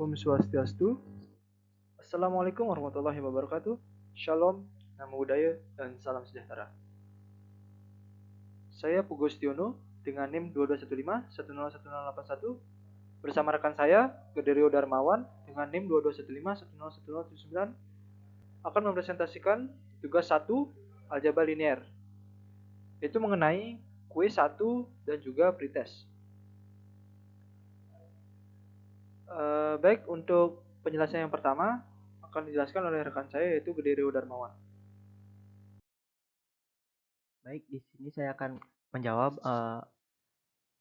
Om Swastiastu. Assalamualaikum warahmatullahi wabarakatuh. Shalom, namo buddhaya, dan salam sejahtera. Saya Pugo Setiono dengan NIM 2215101081 bersama rekan saya Gederio Darmawan dengan NIM 2215101079 akan mempresentasikan tugas 1 aljabar linear, yaitu mengenai kuis 1 dan juga pretest. Baik, untuk penjelasan yang pertama akan dijelaskan oleh rekan saya yaitu Gederio Darmawan. Baik, di sini saya akan menjawab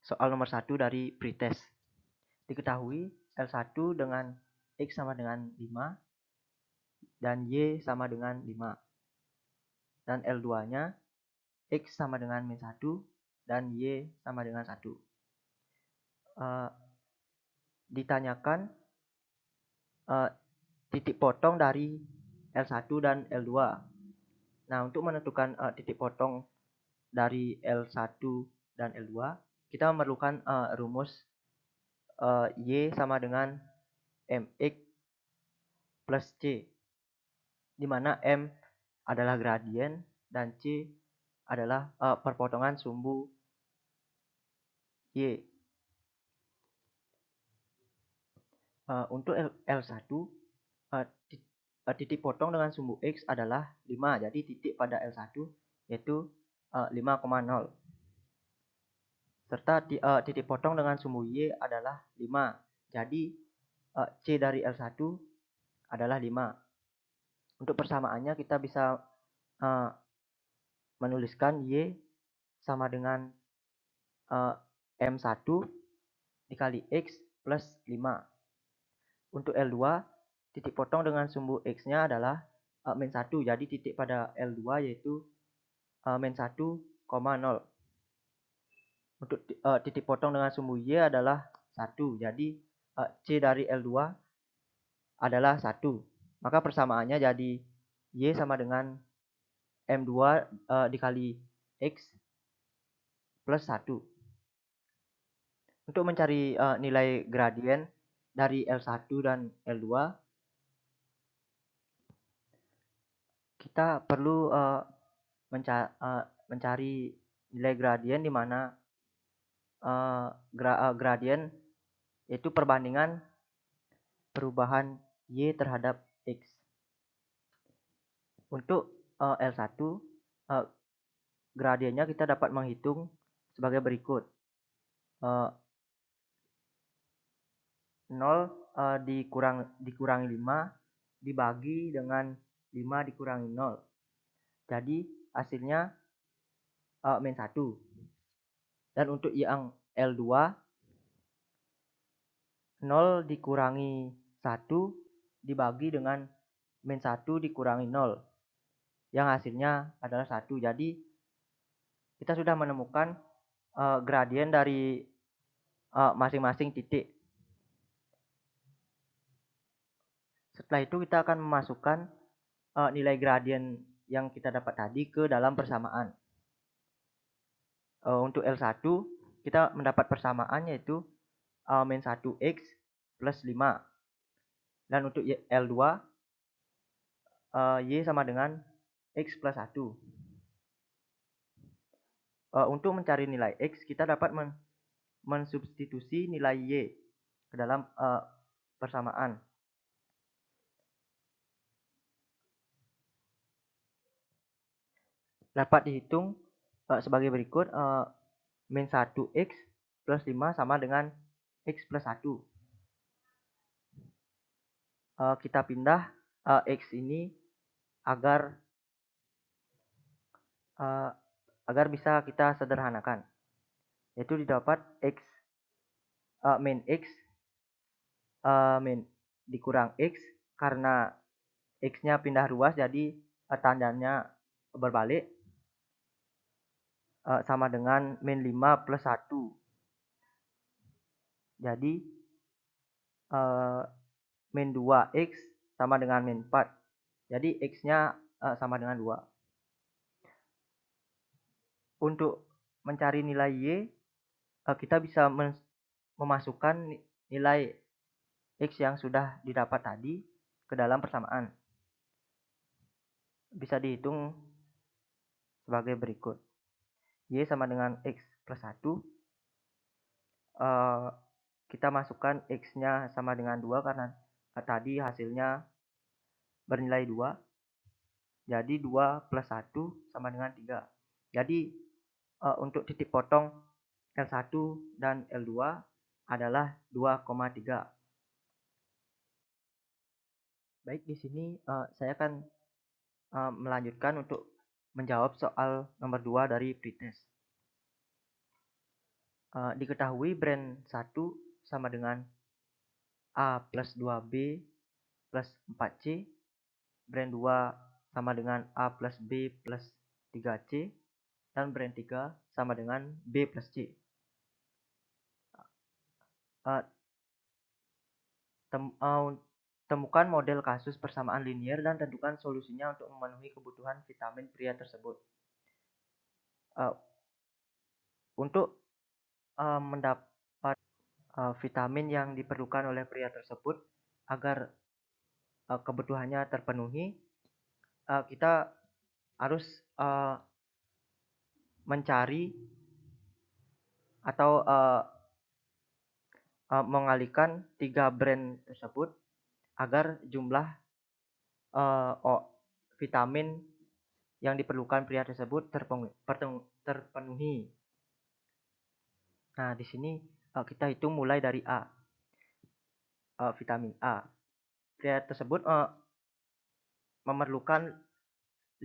soal nomor 1 dari pretest. Diketahui L1 dengan X sama dengan 5 dan Y sama dengan 5. Dan L2-nya X sama dengan min 1 dan Y sama dengan 1. Ditanyakan titik potong dari L1 dan L2. Nah, untuk menentukan titik potong dari L1 dan L2, kita memerlukan rumus Y sama dengan MX plus C, di mana M adalah gradien dan C adalah perpotongan sumbu Y. Untuk L1, titik potong dengan sumbu X adalah 5, jadi titik pada L1 yaitu 5,0. Serta titik potong dengan sumbu Y adalah 5, jadi C dari L1 adalah 5. Untuk persamaannya kita bisa menuliskan Y sama dengan M1 dikali X plus 5. Untuk L2, titik potong dengan sumbu X-nya adalah min 1. Jadi titik pada L2 yaitu min 1,0. Untuk titik potong dengan sumbu Y adalah 1. Jadi C dari L2 adalah 1. Maka persamaannya jadi Y sama dengan M2 dikali X plus 1. Untuk mencari nilai gradien dari L1 dan L2, kita perlu mencari nilai gradien di mana gradien yaitu perbandingan perubahan Y terhadap X. Untuk L1, gradiennya kita dapat menghitung sebagai berikut. 0 dikurangi 5 dibagi dengan 5 dikurangi 0. Jadi hasilnya min 1. Dan untuk yang L2, 0 dikurangi 1 dibagi dengan min 1 dikurangi 0. Yang hasilnya adalah 1. Jadi kita sudah menemukan gradien dari masing-masing titik. Setelah itu kita akan memasukkan nilai gradien yang kita dapat tadi ke dalam persamaan. Untuk L1 kita mendapat persamaan yaitu min 1x plus 5. Dan untuk L2 Y sama dengan X plus 1. Untuk mencari nilai X kita dapat mensubstitusi nilai Y ke dalam persamaan. Dapat dihitung sebagai berikut. Min 1x plus 5 sama dengan X plus 1. Kita pindah X ini agar bisa kita sederhanakan. Yaitu didapat X min X min dikurang X, karena X-nya pindah ruas jadi tandanya berbalik, sama dengan min 5 plus 1. Jadi min 2x sama dengan min 4. Jadi X-nya sama dengan 2. Untuk mencari nilai Y, kita bisa memasukkan nilai X yang sudah didapat tadi ke dalam persamaan. Bisa dihitung sebagai berikut. Y sama dengan X plus 1. Kita masukkan X-nya sama dengan 2 karena tadi hasilnya bernilai 2. Jadi 2 plus 1 sama dengan 3. Jadi untuk titik potong L1 dan L2 adalah 2,3. Baik, di sini saya akan melanjutkan untuk menjawab soal nomor 2 dari pretest. Diketahui brand 1 sama dengan A plus 2B plus 4C, brand 2 sama dengan A plus B plus 3C, dan brand 3 sama dengan B plus C. Temukan model kasus persamaan linier dan tentukan solusinya untuk memenuhi kebutuhan vitamin pria tersebut. Untuk mendapat vitamin yang diperlukan oleh pria tersebut agar kebutuhannya terpenuhi, kita harus mencari atau mengalihkan 3 brand tersebut agar jumlah vitamin yang diperlukan pria tersebut terpenuhi. Nah, di sini kita hitung mulai dari A. Vitamin A. Pria tersebut memerlukan 5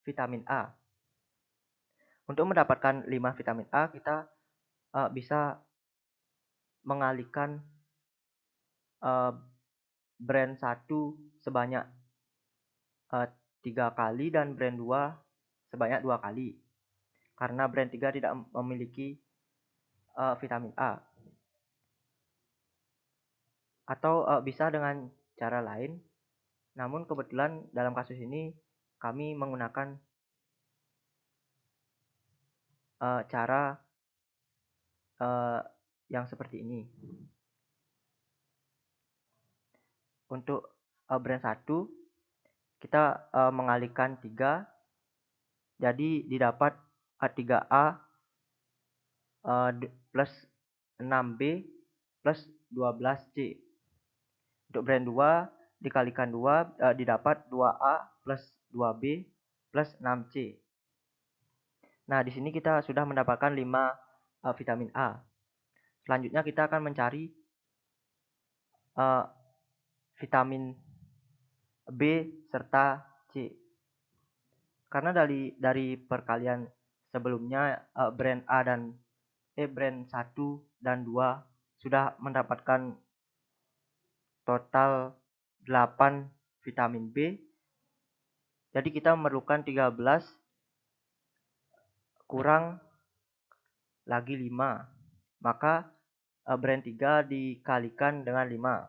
vitamin A. Untuk mendapatkan 5 vitamin A, kita bisa mengalihkan brand 1 sebanyak 3 kali dan brand 2 sebanyak 2 kali. Karena brand 3 tidak memiliki vitamin A. Atau bisa dengan cara lain. Namun kebetulan dalam kasus ini kami menggunakan cara yang seperti ini. Untuk brand 1 kita mengalihkan 3, jadi didapat 3A plus 6B plus 12C. Untuk brand 2 dikalikan 2 didapat 2A plus 2B plus 6C. Nah, di sini kita sudah mendapatkan 5 vitamin A. Selanjutnya kita akan mencari vitamin B serta C. Karena dari perkalian sebelumnya brand A dan brand 1 dan 2 sudah mendapatkan total 8 vitamin B. Jadi kita memerlukan 13 kurang lagi 5. Maka brand 3 dikalikan dengan 5.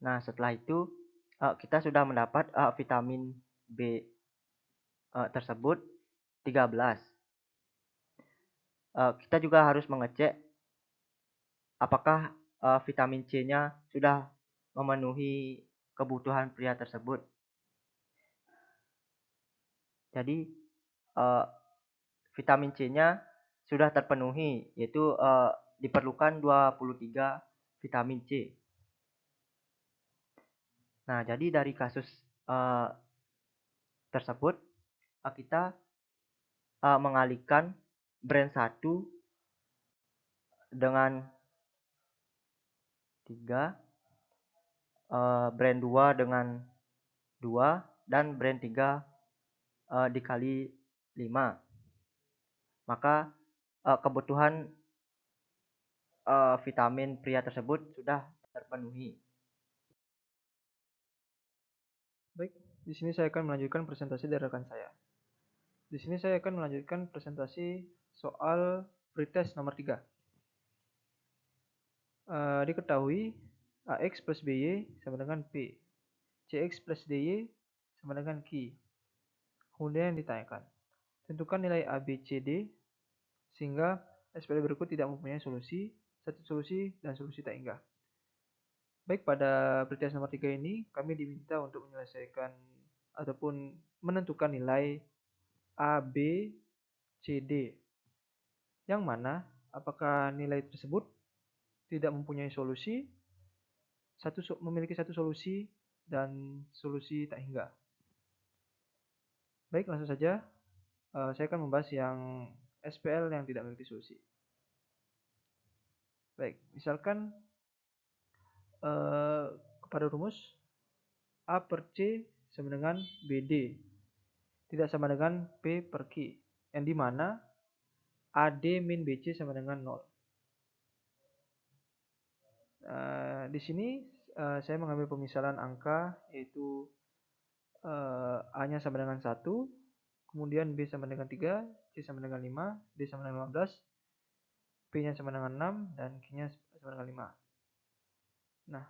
Nah, setelah itu kita sudah mendapat vitamin B tersebut 13. Kita juga harus mengecek apakah vitamin C-nya sudah memenuhi kebutuhan pria tersebut. Jadi vitamin C-nya sudah terpenuhi, yaitu diperlukan 23 vitamin C. Nah, jadi dari kasus tersebut kita mengalihkan brand 1 dengan 3, brand 2 dengan 2, dan brand 3 dikali 5. Maka kebutuhan vitamin pria tersebut sudah terpenuhi. Baik, di sini saya akan melanjutkan presentasi dari rekan saya. Di sini saya akan melanjutkan presentasi soal pretest nomor 3. Diketahui AX plus BY sama dengan P. CX plus DY sama dengan Q. Kemudian yang ditanyakan, tentukan nilai A, B, C, D sehingga SPL berikut tidak mempunyai solusi, satu solusi, dan solusi tak inggah. Baik, pada pretest nomor 3 ini kami diminta untuk menyelesaikan ataupun menentukan nilai A, B, C, D. Yang mana apakah nilai tersebut tidak mempunyai solusi, memiliki satu solusi, dan solusi tak hingga. Baik, langsung saja. Saya akan membahas yang SPL yang tidak memiliki solusi. Baik, misalkan kepada rumus A per C sama dengan BD tidak sama dengan P per Q, yang dimana AD min BC sama dengan 0. Di sini saya mengambil pemisalan angka, yaitu A-nya sama dengan 1, kemudian B sama dengan 3, C sama dengan 5, D sama dengan 15, P-nya sama dengan 6, dan Q-nya sama dengan 5. Nah,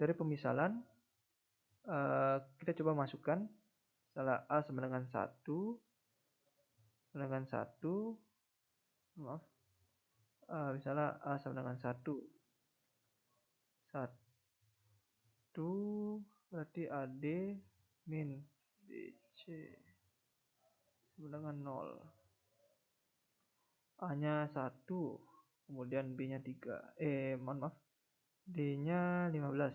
dari pemisalan kita coba masukkan misalnya A sama dengan 1, sama dengan 1, maaf, misalnya A sama dengan 1, 1 berarti AD min BC sama dengan 0. A-nya 1, kemudian B-nya 3. Mohon maaf. D-nya 15.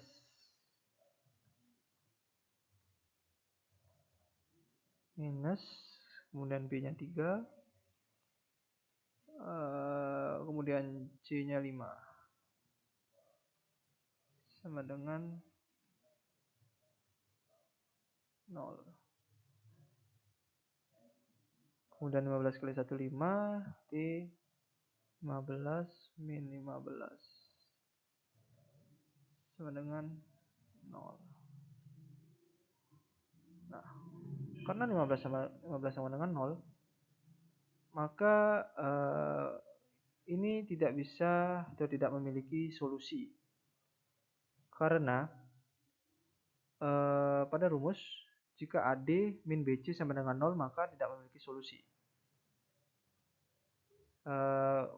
Minus, kemudian B-nya 3. Kemudian C-nya 5. Sama dengan 0. Kemudian 15 kali 1, 5. D 15 min 15 sama dengan 0. Nah, karena 15 sama dengan 0, maka ini tidak bisa atau tidak memiliki solusi. Karena pada rumus jika AD min BC sama dengan 0, maka tidak memiliki solusi.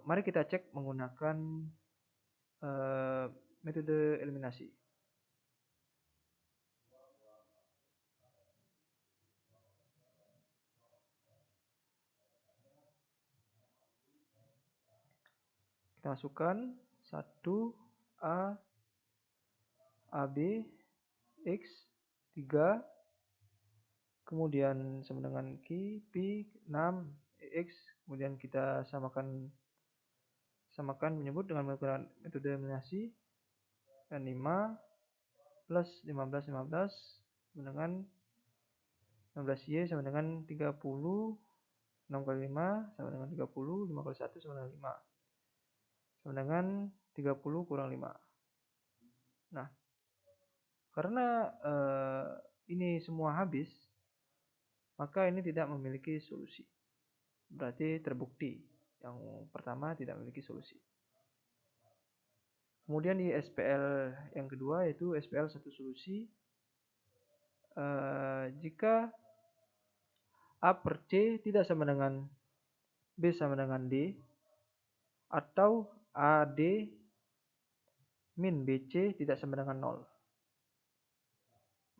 Mari kita cek menggunakan metode eliminasi. Kita masukkan 1 A, AB, X, 3, kemudian sama dengan Q, P, 6, X, kemudian kita samakan menyebut dengan menggunakan metode eliminasi, dan 5 plus 15 sama dengan 16Y sama dengan 30, 6 kali 5 sama dengan 30, 5 kali 1 sama dengan 5, sama dengan 30 kurang 5. Nah, karena ini semua habis, maka ini tidak memiliki solusi. Berarti terbukti yang pertama tidak memiliki solusi. Kemudian di SPL yang kedua, yaitu SPL satu solusi, jika A per C tidak sama dengan B sama dengan D, atau AD min BC tidak sama dengan 0.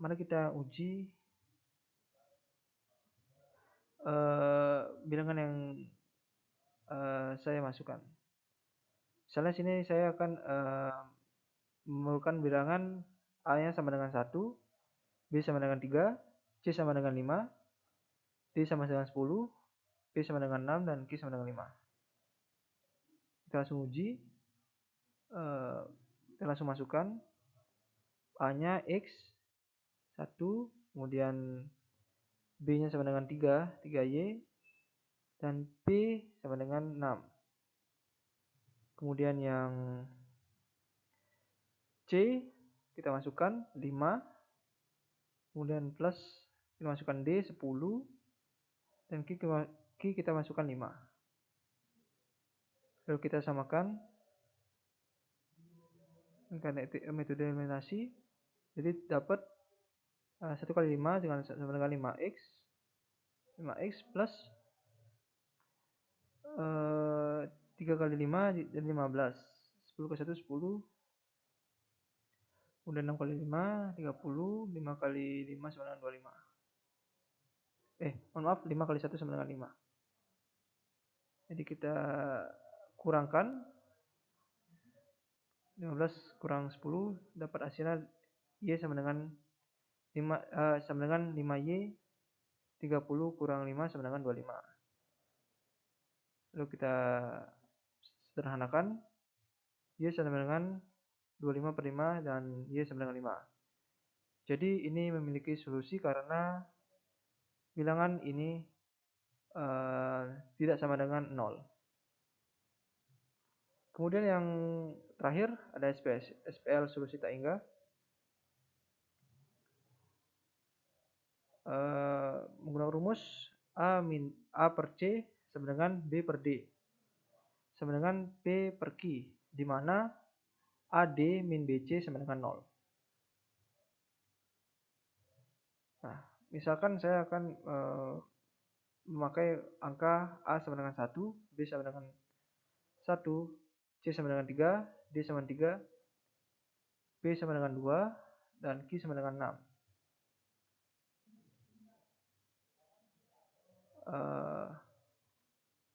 Mari kita uji bilangan yang saya masukkan. Misalnya sini saya akan memerlukan bilangan A-nya sama dengan 1, B sama dengan 3, C sama dengan 5, D sama dengan 10, P sama dengan 6, dan Q sama dengan 5. Kita langsung uji. Kita langsung masukkan A-nya X 1, kemudian B-nya sama dengan 3, 3Y, dan P sama dengan 6. Kemudian yang C kita masukkan 5, kemudian plus kita masukkan D 10, dan Q kita masukkan 5. Lalu kita samakan karena metode eliminasi, jadi dapat 1 kali 5 sama dengan 5x plus 3 kali 5 jadi 15. 10 ke 1 10, Kemudian 6 kali 5, 30. 5 kali 5 sama dengan 25. Mohon maaf, 5 kali 1 sama dengan 5. Jadi kita kurangkan 15 kurang 10, dapat hasilnya Y sama dengan 5Y. 30 kurang 5 sama dengan 25. Lalu kita sederhanakan, Y sama dengan 25 per 5 dan Y sama dengan 5. Jadi ini memiliki solusi karena bilangan ini tidak sama dengan 0. Kemudian yang terakhir ada SPL solusi tak hingga. Menggunakan rumus A per C sama dengan B per D sama dengan P per Q, di mana AD min BC sama dengan 0. Nah, misalkan saya akan memakai angka A sama dengan 1, B sama dengan 1, C sama dengan 3, D sama dengan 3, P sama dengan 2, dan Q sama dengan 6.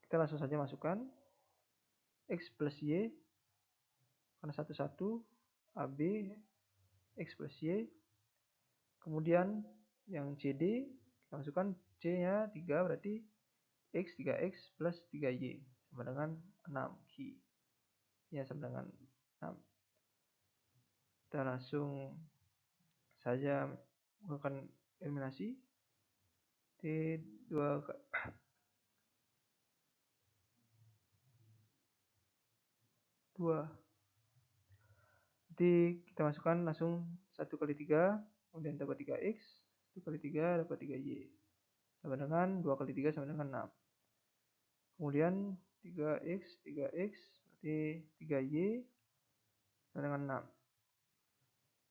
Kita langsung saja masukkan X plus Y, karena 1, 1, AB, X plus Y. Kemudian yang CD, kita masukkan C-nya 3, berarti X 3X plus 3Y sama dengan 6. Q ya sama dengan 6. Kita langsung saja melakukan eliminasi. T2 2. Jadi kita masukkan langsung 1 kali 3, kemudian dapat 3X, 1 kali 3 dapat 3Y. Sama dengan 2 kali 3 sama dengan 6. Kemudian 3X, 3X, berarti 3Y sama dengan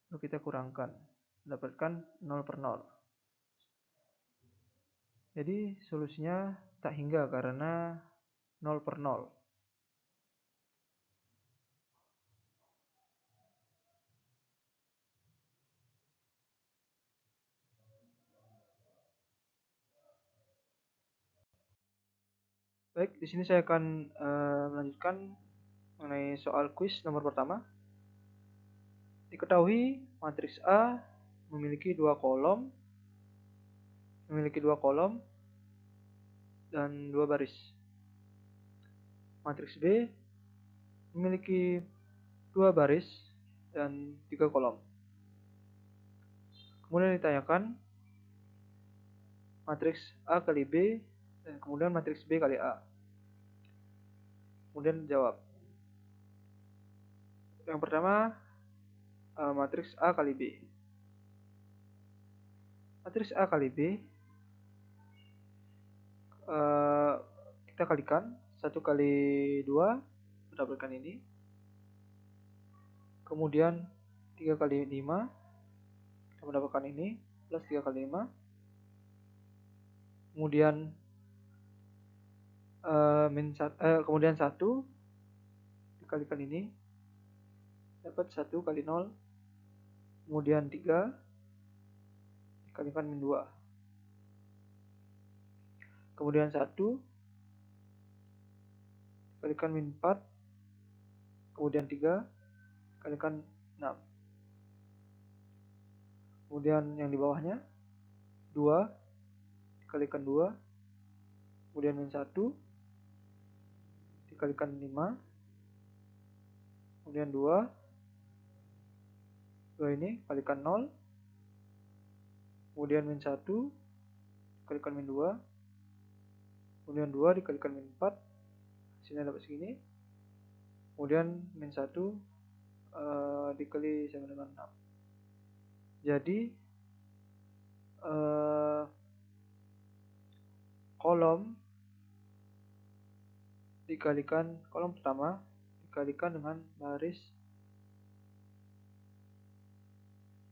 6. Lalu kita kurangkan, mendapatkan 0 per 0. Jadi solusinya tak hingga karena 0 per 0. Baik, di sini saya akan melanjutkan mengenai soal kuis nomor pertama. Diketahui matriks A memiliki dua kolom dan dua baris. Matriks B memiliki dua baris dan tiga kolom. Kemudian ditanyakan matriks A kali B dan kemudian matriks B kali A. Kemudian jawab. Yang pertama, matriks A kali B. Matriks A kali B kita kalikan 1 kali 2 mendapatkan ini. Kemudian 3 kali 5 kita mendapatkan ini plus 3 kali 5. Kemudian kemudian 1 dikalikan ini dapat 1 kali 0. Kemudian 3 dikalikan min 2. Kemudian 1 dikalikan min 4. Kemudian 3 dikalikan 6. Kemudian yang di bawahnya 2 dikalikan 2. Kemudian min 1 dikalikan 5. Kemudian 2 ini kalikan 0. Kemudian min 1 dikalikan min 2. Kemudian 2 dikalikan min 4. Hasilnya dapat segini. Kemudian min 1 dikali sama dengan 6. Jadi kolom pertama dikalikan dengan baris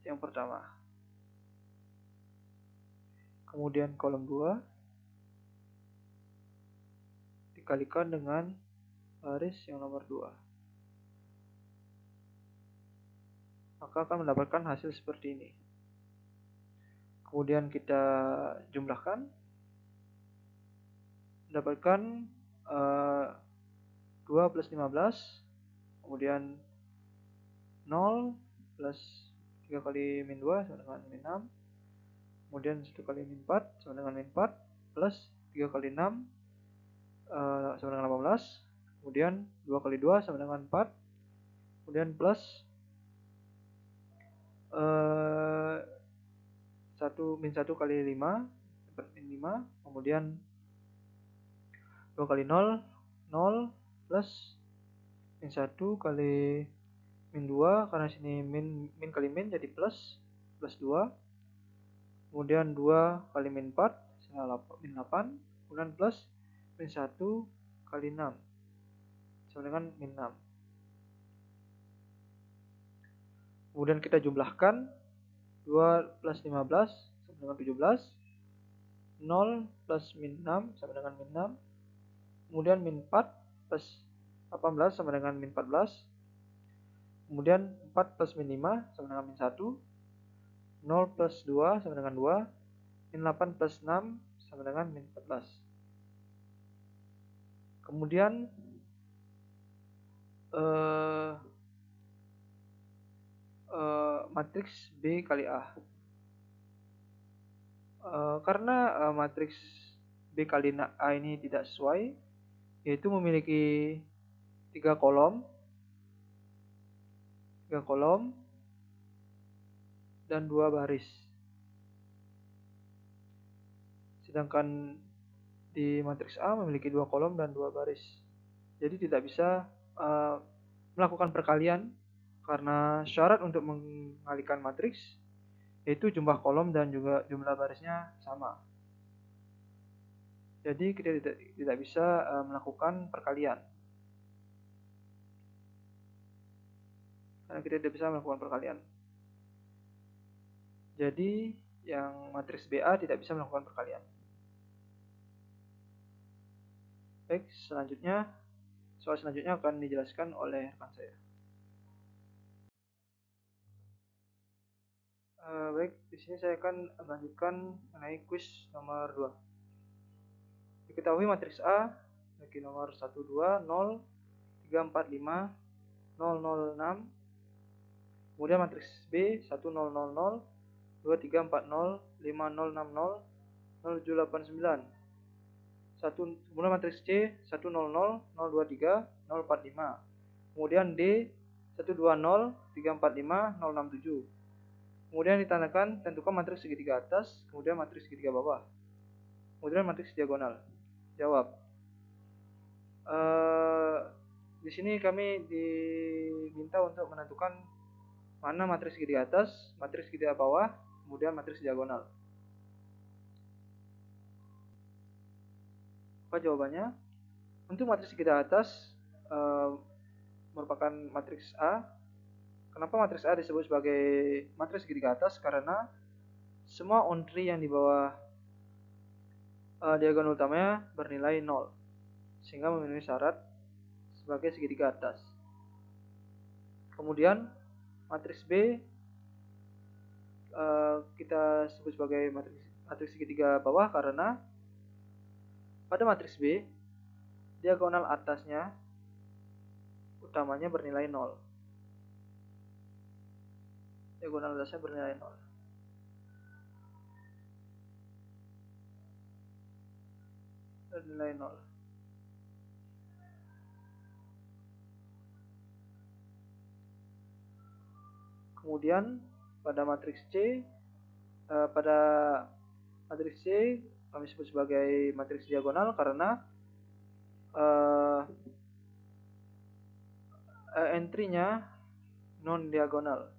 yang pertama. Kemudian kolom 2 dikalikan dengan baris yang nomor 2. maka akan mendapatkan hasil seperti ini. Kemudian kita jumlahkan, mendapatkan 2 plus 15, kemudian 0 plus 3 kali min 2 sama dengan min 6, kemudian 1 kali min 4 sama dengan min 4, plus 3 kali 6 sama dengan 18, kemudian 2 kali 2 sama dengan 4, kemudian plus 1 kali 5 dapat min 5, kemudian 2 kali 0 0 plus min 1 kali min 2, karena sini min kali min jadi plus 2, kemudian 2 kali min 4 min 8, kemudian plus min 1 kali 6 sama dengan min 6. Kemudian kita jumlahkan, 2 plus 15 sama dengan 17, 0 plus min 6 sama dengan min 6, kemudian min 4 plus 18 sama dengan min 14, kemudian 4 plus min 5 sama dengan min 1, 0 plus 2 sama dengan 2, min 8 plus 6 sama dengan min 14. Kemudian matriks B kali A. Karena matriks B kali A ini tidak sesuai, yaitu memiliki 3 kolom dan 2 baris. Sedangkan di matriks A memiliki 2 kolom dan 2 baris. Jadi tidak bisa melakukan perkalian, karena syarat untuk mengalikan matriks yaitu jumlah kolom dan juga jumlah barisnya sama. Jadi kita tidak bisa melakukan perkalian, karena kita tidak bisa melakukan perkalian. Jadi yang matriks BA tidak bisa melakukan perkalian. Baik, soal selanjutnya akan dijelaskan oleh rekan saya. Baik, di sini saya akan melanjutkan mengenai kuis nomor 2. Diketahui matriks A memiliki nomor 1, 2, 0, 3, 4, 5, 0, 0, 6. Kemudian matriks B 1, 0, 0, 0, 2, 3, 4, 0, 5, 0, 6, 0, 0, 7, 8, 9. Kemudian matriks C 1, 0, 0, 0, 2, 3, 0, 4, 5. Kemudian D 1, 2, 0, 3, 4, 5, 0, 6, 7. Kemudian ditandakan, tentukan matriks segitiga atas, kemudian matriks segitiga bawah, kemudian matriks diagonal. Jawab. Di sini kami diminta untuk menentukan mana matriks segitiga atas, matriks segitiga bawah, kemudian matriks diagonal. Apa jawabannya? Untuk matriks segitiga atas merupakan matriks A. Kenapa matriks A disebut sebagai matriks segitiga atas? Karena semua on-tree yang di bawah diagonal utamanya bernilai 0, sehingga memenuhi syarat sebagai segitiga atas. Kemudian matriks B kita sebut sebagai matriks segitiga bawah karena pada matriks B diagonal atasnya utamanya bernilai 0. Diagonal atasnya bernilai 0. Bernilai 0. Kemudian pada matriks C kami sebut sebagai matriks diagonal karena entry-nya non diagonal.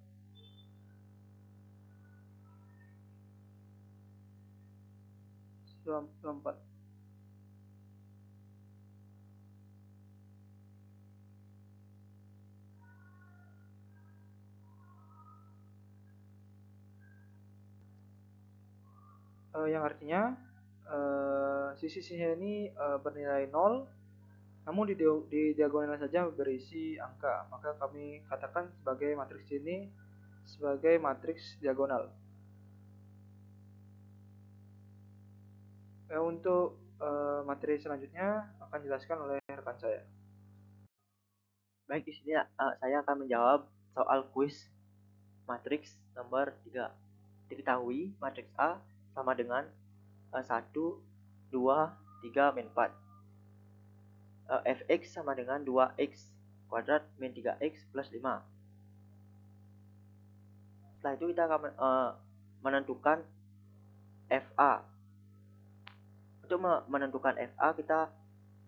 Yang artinya sisi-sisinya ini bernilai 0, namun di diagonal saja berisi angka, maka kami katakan sebagai matriks ini sebagai matriks diagonal. Untuk materi selanjutnya akan dijelaskan oleh rekan saya. Baik, di sini saya akan menjawab soal kuis matriks nomor 3. Diketahui matriks A sama dengan 1, 2, 3, min 4. Fx sama dengan 2x kuadrat min 3x plus 5. Setelah itu kita akan menentukan FA. Untuk menentukan FA, kita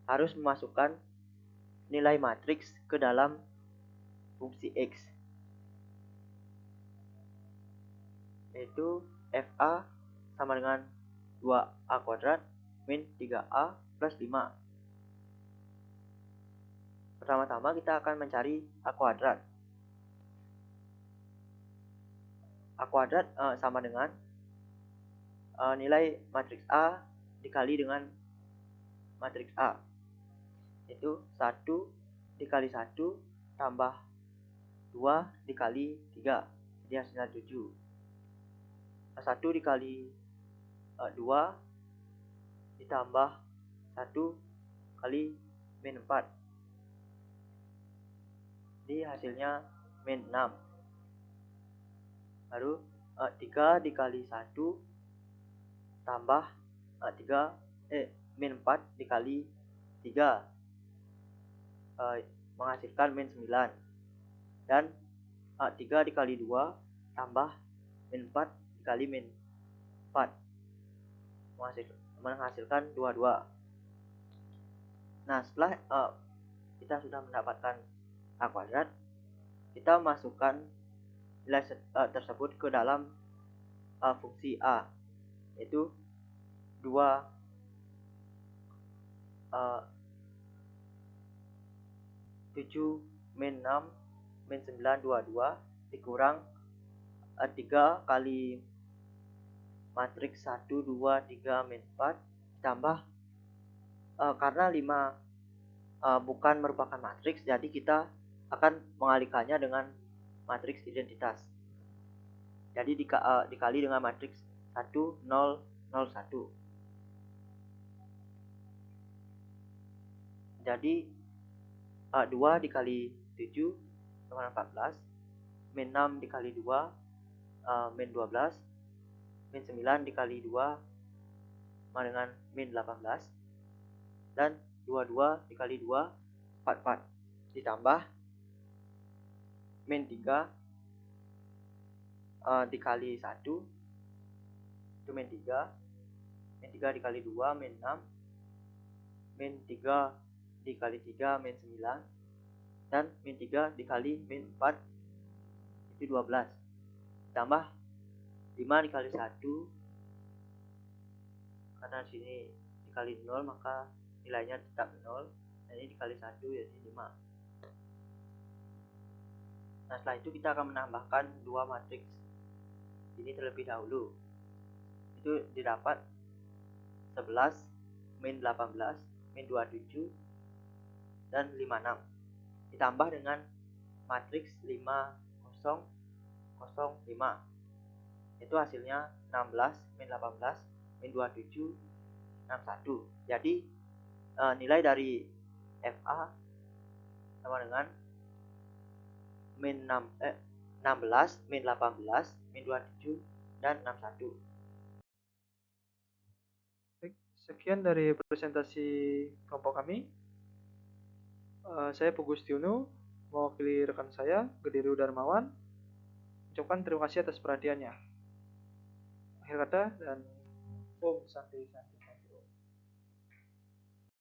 harus memasukkan nilai matriks ke dalam fungsi X, yaitu FA sama dengan 2A kuadrat min 3A plus 5. Pertama-tama kita akan mencari A kuadrat. A kuadrat sama dengan nilai matriks A dikali dengan matriks A, yaitu 1 dikali 1 tambah 2 dikali 3, jadi hasilnya 7. 1 dikali 2 ditambah 1 kali min 4, jadi hasilnya min 6. Lalu 3 dikali 1 tambah min 4 dikali 3 menghasilkan min 9. Dan 3 dikali 2 tambah min 4 dikali min 4 menghasilkan 22. Nah, setelah kita sudah mendapatkan A kuadrat, kita masukkan nilai tersebut ke dalam fungsi A, yaitu 7 min 6 min 9 22 dikurang 3 kali matriks 1 2 3 min 4 ditambah karena 5 bukan merupakan matriks, jadi kita akan mengalihkannya dengan matriks identitas. Jadi dikali dengan matriks 1 0 0 1. Jadi 2 dikali 7 sama 14, min 6 dikali 2 min 12, min 9 dikali 2 sama dengan min 18, dan 22 dikali 2 44, ditambah min 3 dikali 1 itu min 3, min 3 dikali 2 min 6, min 3 dikali 3 min 9, dan min 3 dikali min 4 itu 12, ditambah 5 dikali 1, karena sini dikali 0 maka nilainya tetap 0, dan ini dikali 1 jadi 5. Nah, setelah itu kita akan menambahkan dua matriks ini terlebih dahulu. Itu didapat 11 min 18 min 27 dan 56, ditambah dengan matriks 5 0 0 5, itu hasilnya 16 min 18 min 27 61. Jadi nilai dari FA sama dengan min 16 min 18 min 27 dan 61. Sekian dari presentasi kelompok kami. Saya Pugustiono, mewakili rekan saya, Gede Darmawan, ucapkan terima kasih atas perhatiannya. Akhir kata dan Om Santi Santi.